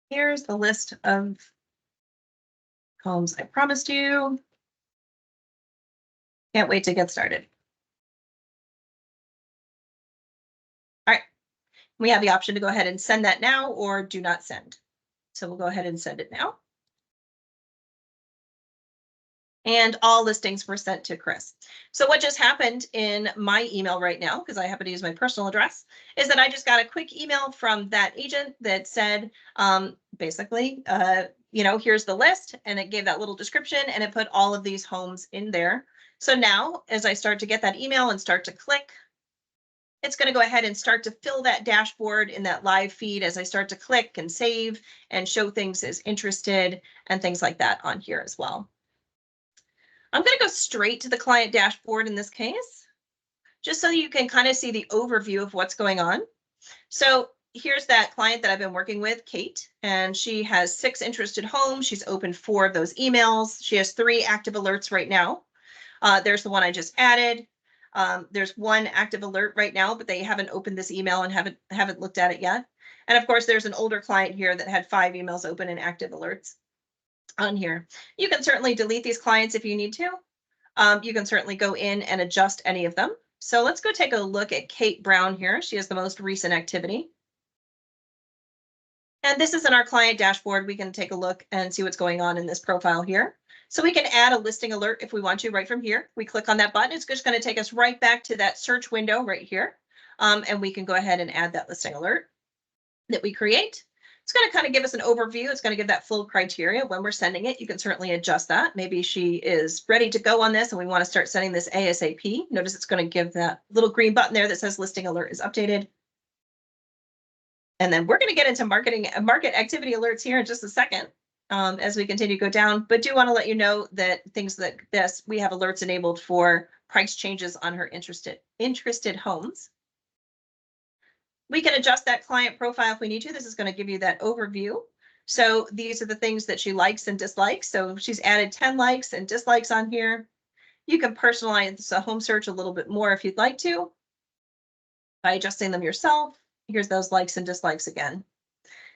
Here's the list of homes I promised you. Can't wait to get started. All right, we have the option to go ahead and send that now or do not send. So we'll go ahead and send it now. And all listings were sent to Chris. So what just happened in my email right now, because I happen to use my personal address, is that I just got a quick email from that agent that said, basically, you know, here's the list, and it gave that little description and it put all of these homes in there. So now as I start to get that email and start to click, it's going to go ahead and start to fill that dashboard in that live feed as I start to click and save and show things as interested and things like that on here as well. I'm going to go straight to the client dashboard in this case, just so you can kind of see the overview of what's going on. So here's that client that I've been working with, Kate, and she has 6 interested homes. She's opened 4 of those emails. She has 3 active alerts right now. There's the one I just added. There's 1 active alert right now, but they haven't opened this email and haven't looked at it yet. And of course, there's an older client here that had 5 emails open and active alerts. on here. You can certainly delete these clients if you need to. You can certainly go in and adjust any of them. So let's go take a look at Kate Brown here. She has the most recent activity. And this is in our client dashboard. We can take a look and see what's going on in this profile here. So we can add a listing alert if we want to right from here. We click on that button. It's just going to take us right back to that search window right here. And we can go ahead and add that listing alert that we create. It's going to kind of give us an overview. It's going to give that full criteria when we're sending it. You can certainly adjust that. Maybe she is ready to go on this and we want to start sending this ASAP. Notice it's going to give that little green button there that says listing alert is updated. And then we're going to get into market activity alerts here in just a second as we continue to go down. But do want to let you know that things like this, we have alerts enabled for price changes on her interested homes. We can adjust that client profile if we need to. This is going to give you that overview. So these are the things that she likes and dislikes. So she's added 10 likes and dislikes on here. You can personalize the home search a little bit more if you'd like to by adjusting them yourself. Here's those likes and dislikes again.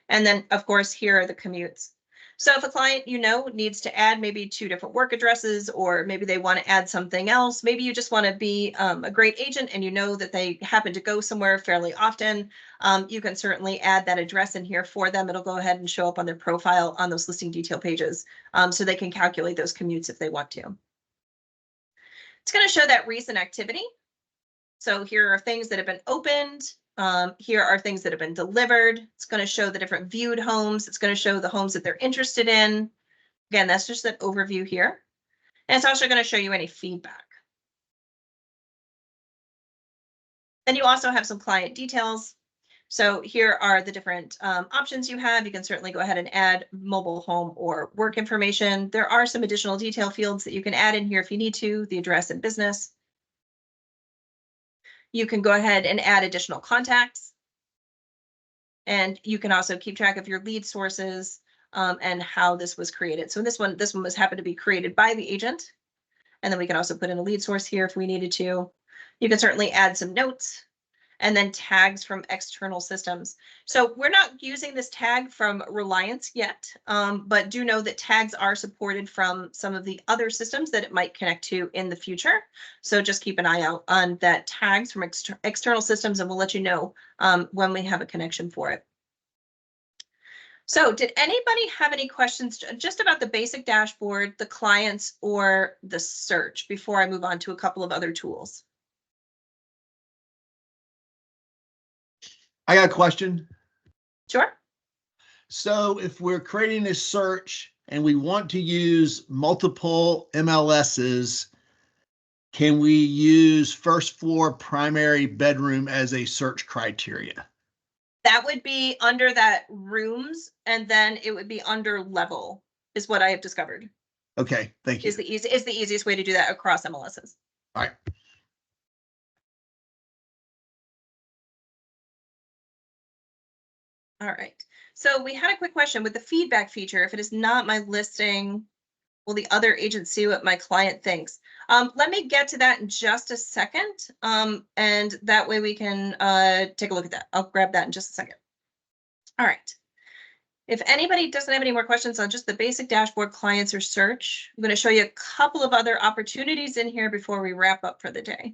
And then, of course, here are the commutes. So if a client, needs to add maybe 2 different work addresses, or maybe they want to add something else, maybe you just want to be a great agent and you know that they happen to go somewhere fairly often, you can certainly add that address in here for them. It'll go ahead and show up on their profile on those listing detail pages, so they can calculate those commutes if they want to. It's going to show that recent activity. So here are things that have been opened. Here are things that have been delivered. It's going to show the different viewed homes. It's going to show the homes that they're interested in. Again, that's just an overview here. And it's also going to show you any feedback. Then you also have some client details. So here are the different options you have. You can certainly go ahead and add mobile home or work information. There are some additional detail fields that you can add in here if you need to, the address and business. You can go ahead and add additional contacts. And you can also keep track of your lead sources and how this was created. So this one was happened to be created by the agent. And then we can also put in a lead source here if we needed to. You can certainly add some notes and then tags from external systems. So we're not using this tag from Reliance yet, but do know that tags are supported from some of the other systems that it might connect to in the future. So just keep an eye out on that tags from external systems, and we'll let you know when we have a connection for it. So did anybody have any questions just about the basic dashboard, the clients, or the search before I move on to a couple of other tools? I got a question. Sure. So if we're creating a search and we want to use multiple MLSs, can we use first floor primary bedroom as a search criteria? That would be under that rooms, and then it would be under level, is what I have discovered. Okay, thank you. Is the easiest way to do that across MLSs. All right. All right. So we had a quick question with the feedback feature. If it is not my listing, will the other agent see what my client thinks? Let me get to that in just a second. And that way we can take a look at that. I'll grab that in just a second. All right. If anybody doesn't have any more questions on just the basic dashboard, clients, or search, I'm going to show you a couple of other opportunities in here before we wrap up for the day.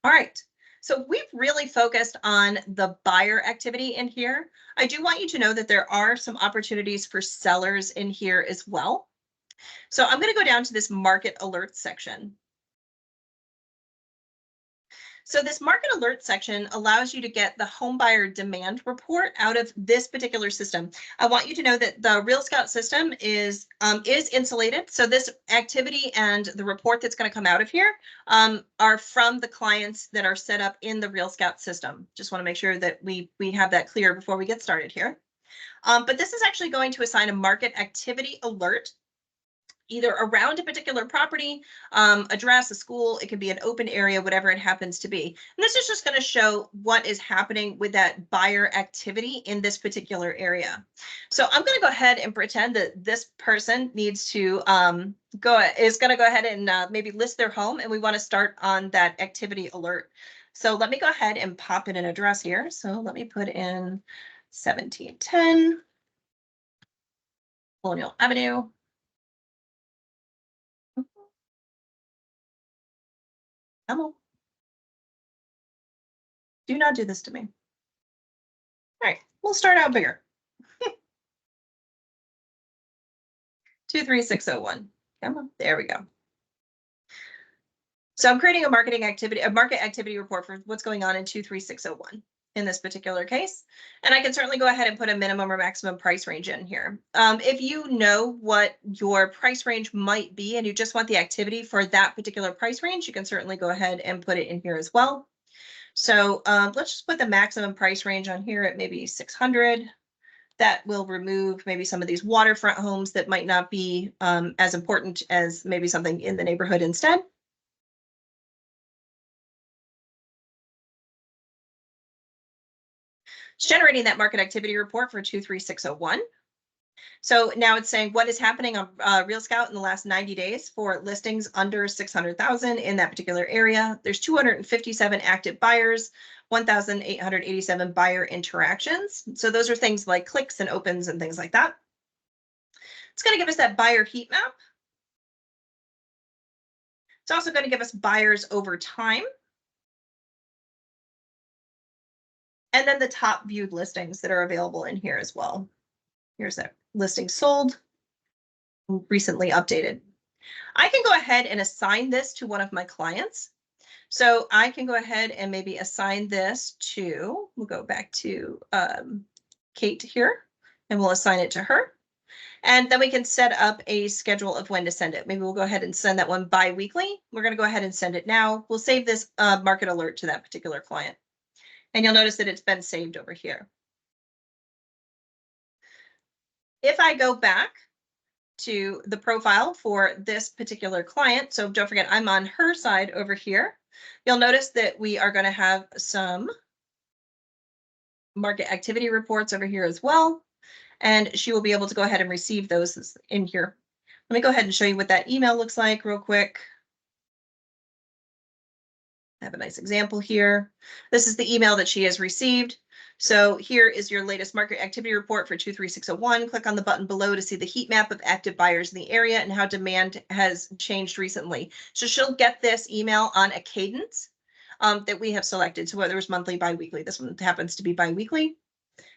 All right. So we've really focused on the buyer activity in here. I do want you to know that there are some opportunities for sellers in here as well. So I'm going to go down to this market alert section. So this market alert section allows you to get the home buyer demand report out of this particular system. I want you to know that the RealScout system is insulated. So this activity and the report that's going to come out of here are from the clients that are set up in the RealScout system. Just want to make sure that we have that clear before we get started here. But this is actually going to assign a market activity alert either around a particular property, address, a school, it could be an open area, whatever it happens to be. And this is just going to show what is happening with that buyer activity in this particular area. So I'm going to go ahead and pretend that this person needs to go ahead and maybe list their home, and we want to start on that activity alert. So let me go ahead and pop in an address here. So let me put in 1710. Colonial Avenue. Come on. Do not do this to me. All right, we'll start out bigger. 23601. Come on, there we go. So I'm creating a market activity report for what's going on in 23601 in this particular case. And I can certainly go ahead and put a minimum or maximum price range in here. If you know what your price range might be and you just want the activity for that particular price range, you can certainly go ahead and put it in here as well. So let's just put the maximum price range on here at maybe 600. That will remove maybe some of these waterfront homes that might not be as important as maybe something in the neighborhood instead. It's generating that market activity report for 23601. So now it's saying what is happening on RealScout in the last 90 days for listings under 600,000 in that particular area. There's 257 active buyers, 1,887 buyer interactions. So those are things like clicks and opens and things like that. It's going to give us that buyer heat map. It's also going to give us buyers over time. And then the top viewed listings that are available in here as well. Here's that listing sold, recently updated. I can go ahead and assign this to one of my clients. So I can go ahead and maybe assign this to, we'll go back to Kate here, and we'll assign it to her. And then we can set up a schedule of when to send it. Maybe we'll go ahead and send that one bi-weekly. We're going to go ahead and send it now. We'll save this market alert to that particular client. And you'll notice that it's been saved over here. If I go back to the profile for this particular client, so don't forget I'm on her side over here, you'll notice that we are going to have some market activity reports over here as well. And she will be able to go ahead and receive those in here. Let me go ahead and show you what that email looks like real quick. I have a nice example here. This is the email that she has received. So here is your latest market activity report for 23601. Click on the button below to see the heat map of active buyers in the area and how demand has changed recently. So she'll get this email on a cadence that we have selected. So whether it's monthly, bi-weekly, this one happens to be bi-weekly.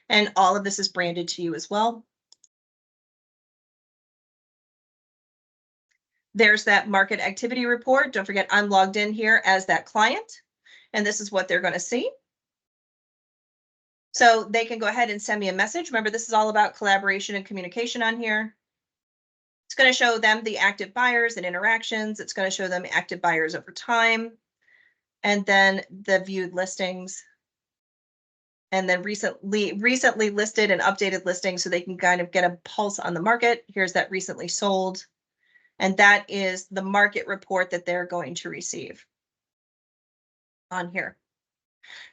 And all of this is branded to you as well. There's that market activity report. Don't forget, I'm logged in here as that client, and this is what they're going to see. So they can go ahead and send me a message. Remember, this is all about collaboration and communication on here. It's going to show them the active buyers and interactions. It's going to show them active buyers over time, and then the viewed listings, and then recently listed and updated listings so they can kind of get a pulse on the market. Here's that recently sold. And that is the market report that they're going to receive on here.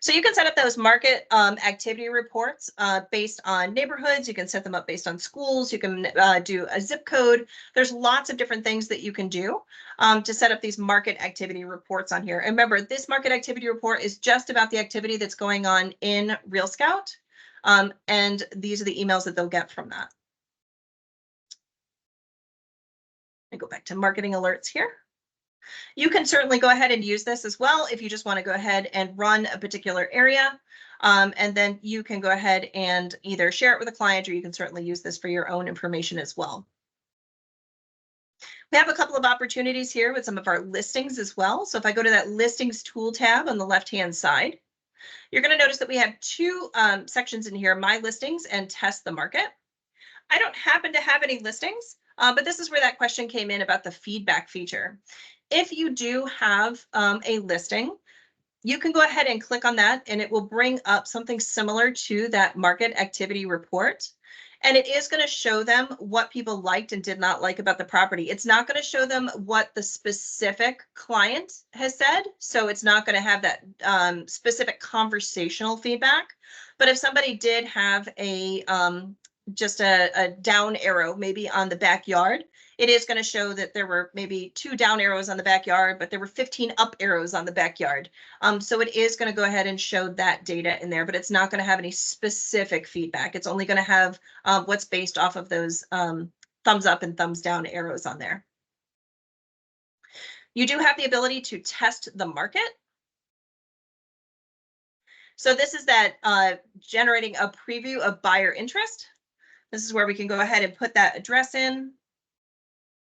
So you can set up those market activity reports based on neighborhoods. You can set them up based on schools. You can do a zip code. There's lots of different things that you can do to set up these market activity reports on here. And remember, this market activity report is just about the activity that's going on in RealScout. And these are the emails that they'll get from that. I go back to marketing alerts here. You can certainly go ahead and use this as well if you just want to go ahead and run a particular area. And then you can go ahead and either share it with a client, or you can certainly use this for your own information as well. We have a couple of opportunities here with some of our listings as well. So if I go to that listings tool tab on the left-hand side, you're going to notice that we have two sections in here, my listings and test the market. I don't happen to have any listings. But this is where that question came in about the feedback feature. If you do have a listing, you can go ahead and click on that and it will bring up something similar to that market activity report. And it is going to show them what people liked and did not like about the property. It's not going to show them what the specific client has said. So it's not going to have that specific conversational feedback. But if somebody did have a just a down arrow maybe on the backyard, it is going to show that there were maybe 2 down arrows on the backyard, but there were 15 up arrows on the backyard. So it is going to go ahead and show that data in there, but it's not going to have any specific feedback. It's only going to have what's based off of those thumbs up and thumbs down arrows on there. You do have the ability to test the market. So this is that generating a preview of buyer interest. This is where we can go ahead and put that address in.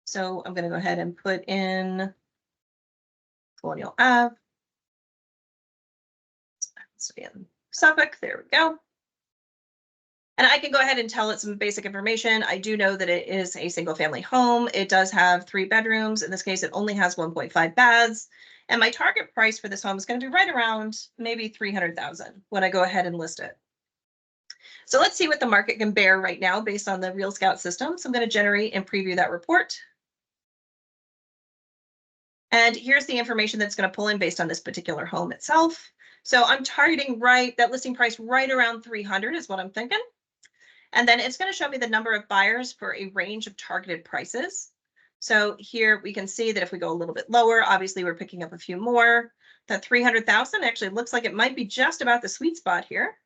So I'm going to go ahead and put in Colonial Ave. Let's be in Suffolk. There we go. And I can go ahead and tell it some basic information. I do know that it is a single family home. It does have 3 bedrooms. In this case, it only has 1.5 baths. And my target price for this home is going to be right around maybe 300,000 when I go ahead and list it. So let's see what the market can bear right now based on the RealScout system. So I'm going to generate and preview that report. And here's the information that's going to pull in based on this particular home itself. So I'm targeting that listing price right around 300 is what I'm thinking. And then it's going to show me the number of buyers for a range of targeted prices. So here we can see that if we go a little bit lower, obviously we're picking up a few more. That 300,000 actually looks like it might be just about the sweet spot here.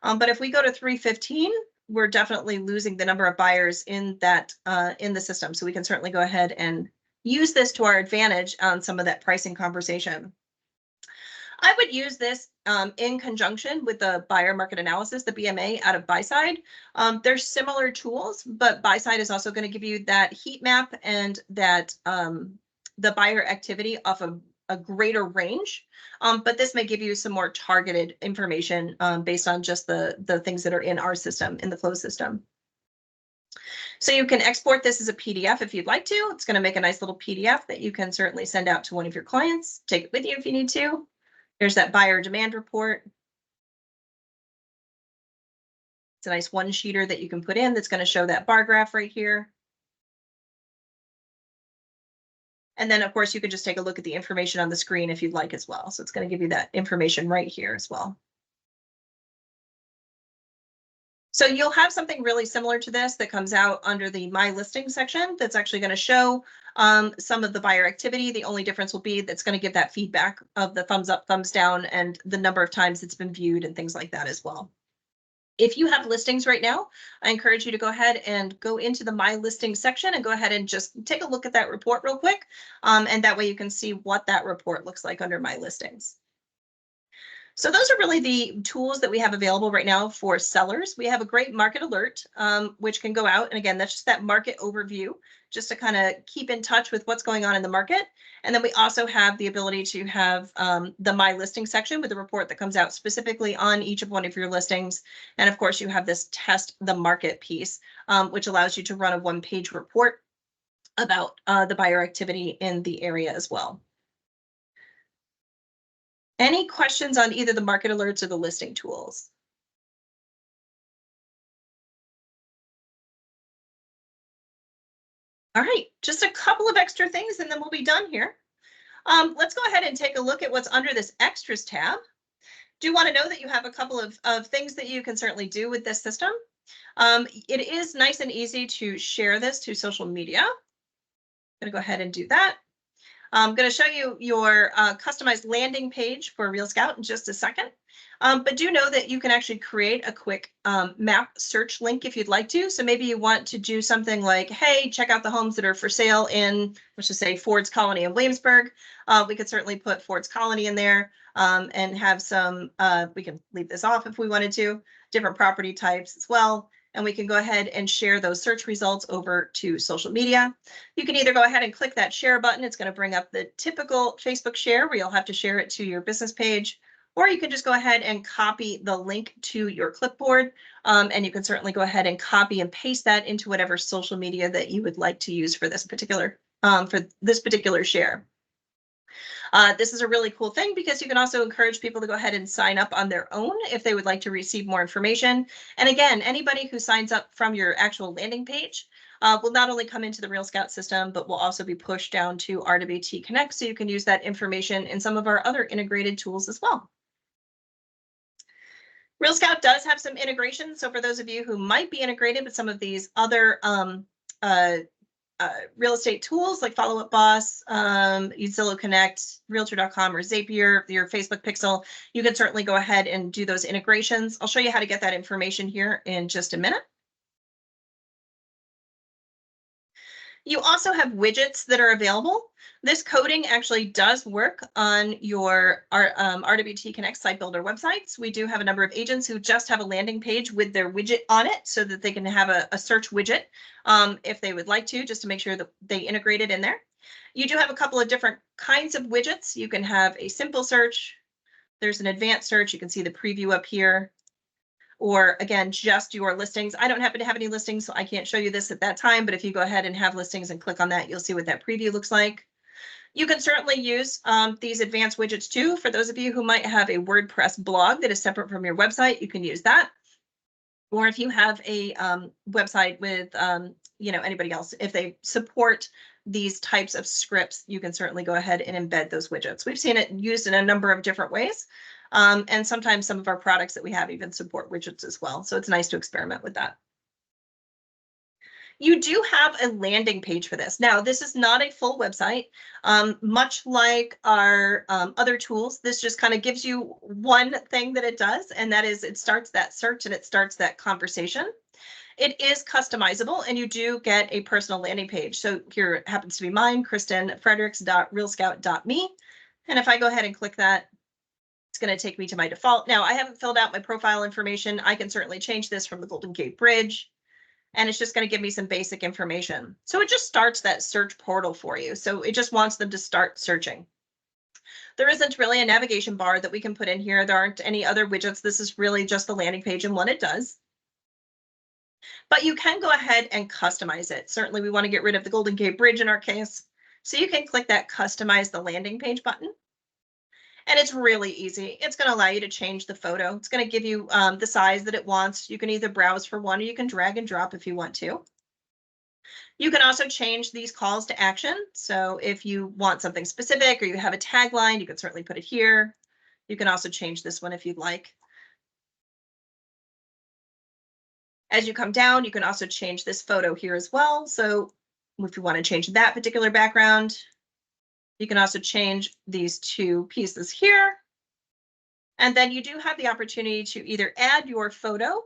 But if we go to 315, we're definitely losing the number of buyers in that in the system. So we can certainly go ahead and use this to our advantage on some of that pricing conversation. I would use this in conjunction with the buyer market analysis, the BMA out of BuySide. They're similar tools, but BuySide is also going to give you that heat map and that the buyer activity off of a greater range. But this may give you some more targeted information based on just the things that are in our system, in the closed system. So you can export this as a PDF if you'd like to. It's going to make a nice little PDF that you can certainly send out to one of your clients. Take it with you if you need to. There's that buyer demand report. It's a nice one-sheeter that you can put in that's going to show that bar graph right here. And then, of course, you can just take a look at the information on the screen if you'd like as well. So it's going to give you that information right here as well. So you'll have something really similar to this that comes out under the My Listing section that's actually going to show some of the buyer activity. The only difference will be that's going to give that feedback of the thumbs up, thumbs down, and the number of times it's been viewed and things like that as well. If you have listings right now, I encourage you to go ahead and go into the My Listing section and go ahead and just take a look at that report real quick. And that way you can see what that report looks like under My Listings. So those are really the tools that we have available right now for sellers. We have a great market alert, which can go out. And again, that's just that market overview, just to kind of keep in touch with what's going on in the market. And then we also have the ability to have the My Listing section with a report that comes out specifically on each of one of your listings. And of course, you have this test the market piece, which allows you to run a one-page report about the buyer activity in the area as well. Any questions on either the market alerts or the listing tools? All right, just a couple of extra things and then we'll be done here. Let's go ahead and take a look at what's under this extras tab. Do want to know that you have a couple of things that you can certainly do with this system. It is nice and easy to share this to social media. I'm going to go ahead and do that. I'm going to show you your customized landing page for RealScout in just a second. But do know that you can actually create a quick map search link if you'd like to. So maybe you want to do something like, hey, check out the homes that are for sale in, let's just say, Ford's Colony in Williamsburg. We could certainly put Ford's Colony in there and have some, we can leave this off if we wanted to, different property types as well. And we can go ahead and share those search results over to social media. You can either go ahead and click that share button. It's going to bring up the typical Facebook share where you'll have to share it to your business page, or you can just go ahead and copy the link to your clipboard. And you can certainly go ahead and copy and paste that into whatever social media that you would like to use for this particular share. This is a really cool thing because you can also encourage people to go ahead and sign up on their own if they would like to receive more information. And again, anybody who signs up from your actual landing page will not only come into the RealScout system, but will also be pushed down to RWT Connect. So you can use that information in some of our other integrated tools as well. RealScout does have some integration. So for those of you who might be integrated with some of these other real estate tools like Follow Up Boss, Zillow Connect, Realtor.com, or Zapier, your Facebook Pixel, you can certainly go ahead and do those integrations. I'll show you how to get that information here in just a minute. You also have widgets that are available. This coding actually does work on your RWT Connect site builder websites. We do have a number of agents who just have a landing page with their widget on it so that they can have a search widget if they would like to, just to make sure that they integrate it in there. You do have a couple of different kinds of widgets. You can have a simple search. There's an advanced search. You can see the preview up here. Or again, just your listings. I don't happen to have any listings, so I can't show you this at that time, but if you go ahead and have listings and click on that, you'll see what that preview looks like. You can certainly use these advanced widgets too. For those of you who might have a WordPress blog that is separate from your website, you can use that. Or if you have a website with anybody else, if they support these types of scripts, you can certainly go ahead and embed those widgets. We've seen it used in a number of different ways. And sometimes some of our products that we have even support widgets as well. So it's nice to experiment with that. You do have a landing page for this. Now, this is not a full website. Much like our other tools, this just kind of gives you one thing that it does, and that is it starts that search and it starts that conversation. It is customizable, and you do get a personal landing page. So here it happens to be mine, KristenFredericks.RealScout.me. And if I go ahead and click that, it's going to take me to my default. Now, I haven't filled out my profile information. I can certainly change this from the Golden Gate Bridge, and it's just going to give me some basic information. So it just starts that search portal for you. So it just wants them to start searching. There isn't really a navigation bar that we can put in here. There aren't any other widgets. This is really just the landing page and what it does. But you can go ahead and customize it. Certainly, we want to get rid of the Golden Gate Bridge in our case. So you can click that customize the landing page button. And it's really easy. It's going to allow you to change the photo. It's going to give you the size that it wants. You can either browse for one or you can drag and drop if you want to. You can also change these calls to action. So if you want something specific or you have a tagline, you can certainly put it here. You can also change this one if you'd like. As you come down, you can also change this photo here as well. So if you want to change that particular background, you can also change these two pieces here. And then you do have the opportunity to either add your photo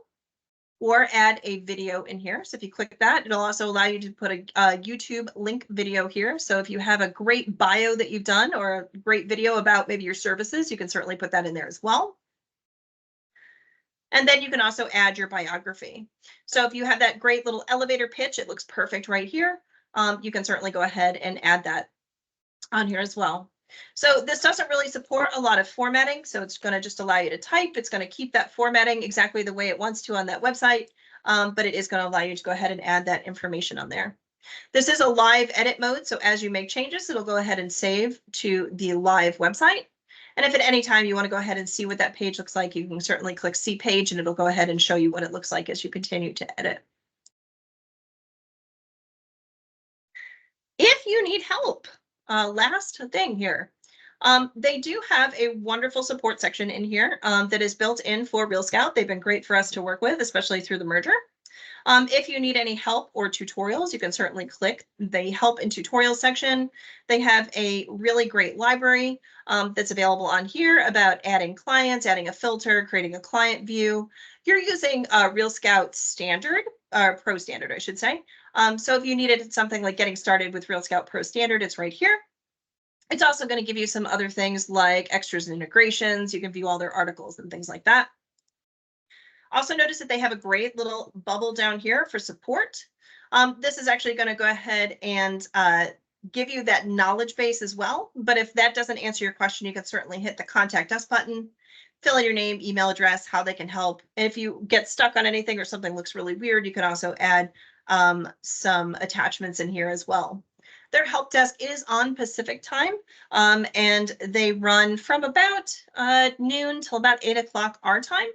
or add a video in here. So if you click that, it'll also allow you to put a YouTube link video here. So if you have a great bio that you've done or a great video about maybe your services, you can certainly put that in there as well. And then you can also add your biography. So if you have that great little elevator pitch, it looks perfect right here. You can certainly go ahead and add that on here as well. So this doesn't really support a lot of formatting. So it's going to just allow you to type. It's going to keep that formatting exactly the way it wants to on that website. But it is going to allow you to go ahead and add that information on there. This is a live edit mode. So as you make changes, it'll go ahead and save to the live website. And if at any time you want to go ahead and see what that page looks like, you can certainly click see page and it'll go ahead and show you what it looks like as you continue to edit. If you need help, last thing here, they do have a wonderful support section in here that is built in for RealScout. They've been great for us to work with, especially through the merger. If you need any help or tutorials, you can certainly click the help and tutorial section. They have a really great library that's available on here about adding clients, adding a filter, creating a client view. You're using RealScout Standard, or Pro Standard, I should say. So if you needed something like getting started with RealScout Pro Standard, it's right here. It's also going to give you some other things like extras and integrations. You can view all their articles and things like that. Also notice that they have a great little bubble down here for support. This is actually going to go ahead and give you that knowledge base as well. But if that doesn't answer your question, you can certainly hit the contact us button, fill in your name, email address, how they can help. And if you get stuck on anything or something looks really weird, you can also add some attachments in here as well. Their help desk is on Pacific time, and they run from about noon till about 8 o'clock our time.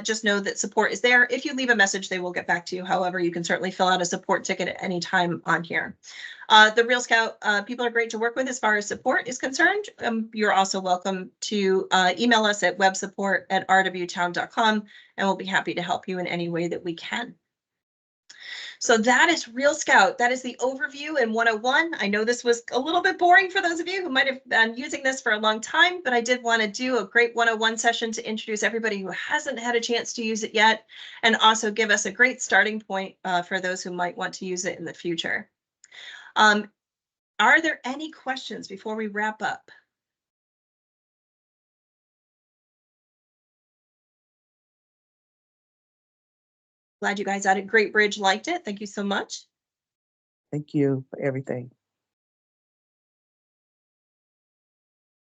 Just know that support is there. If you leave a message, they will get back to you. However, you can certainly fill out a support ticket at any time on here. The RealScout people are great to work with as far as support is concerned. You're also welcome to email us at websupport@rwtowne.com, and we'll be happy to help you in any way that we can. So that is RealScout. That is the overview in 101. I know this was a little bit boring for those of you who might have been using this for a long time, but I did want to do a great 101 session to introduce everybody who hasn't had a chance to use it yet, and also give us a great starting point for those who might want to use it in the future. Are there any questions before we wrap up? Glad you guys out at Great Bridge liked it. Thank you so much. Thank you for everything.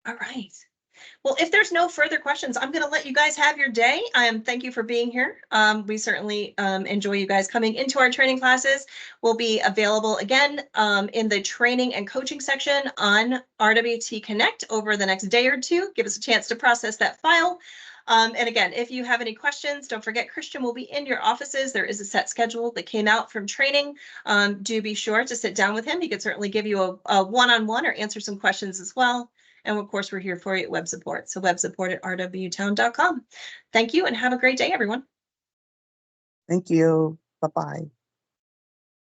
All right. Well, if there's no further questions, I'm going to let you guys have your day. Thank you for being here. We certainly enjoy you guys coming into our training classes. We'll be available again in the training and coaching section on RWT Connect over the next day or two. Give us a chance to process that file. And again, if you have any questions, don't forget Christian will be in your offices. There is a set schedule that came out from training. Do be sure to sit down with him. He could certainly give you a one-on-one or answer some questions as well. And of course, we're here for you at web support. So web support at rwtowne.com. Thank you and have a great day, everyone. Thank you. Bye-bye.